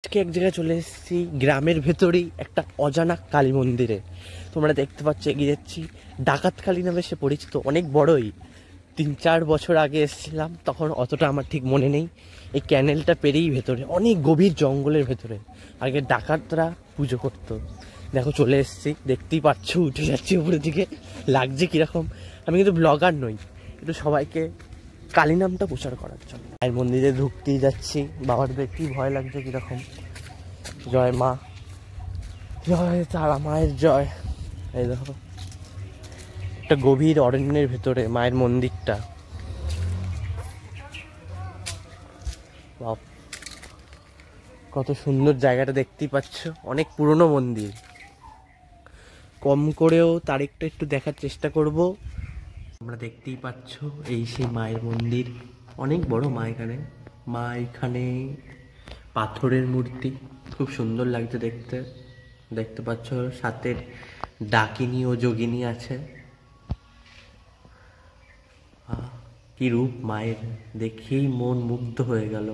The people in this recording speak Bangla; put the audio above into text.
আজকে এক জায়গায় চলে এসেছি, গ্রামের ভেতরেই একটা অজানা কালী মন্দিরে। তোমরা দেখতে পাচ্ছ, এগিয়ে যাচ্ছি। ডাকাত কালী নামে সে পরিচিত, অনেক বড়ই। 3-4 বছর আগে এসেছিলাম, তখন অতটা আমার ঠিক মনে নেই। এই ক্যানেলটা পেরিয়েই ভেতরে, অনেক গভীর জঙ্গলের ভেতরে আগে ডাকাতরা পুজো করতো। দেখো চলে এসেছি, দেখতেই পাচ্ছ, উঠে যাচ্ছি উপরের দিকে। লাগছে কিরকম? আমি কিন্তু ব্লগার নই, একটু সবাইকে কালী নামটা প্রচার করার জন্য মায়ের মন্দিরে ঢুকতেই যাচ্ছি। বাবার দেখতেই ভয় লাগছে কিরকম। জয় মা, জয় তারা মায়ের জয়। এই দেখো, একটা গভীর অরণ্যের ভেতরে মায়ের মন্দিরটা। বাপ, কত সুন্দর জায়গাটা দেখতেই পাচ্ছ। অনেক পুরনো মন্দির, কম করেও তারিখটা একটু দেখার চেষ্টা করব। তোমরা দেখতেই পাচ্ছ, এই সেই মায়ের মন্দির। অনেক বড় মা এখানে। মা এখানে পাথরের মূর্তি, খুব সুন্দর লাগছে দেখতে। দেখতে পাচ্ছ সাথে ডাকিনী ও যোগিনী আছে। কি রূপ মায়ের, দেখেই মন মুগ্ধ হয়ে গেল।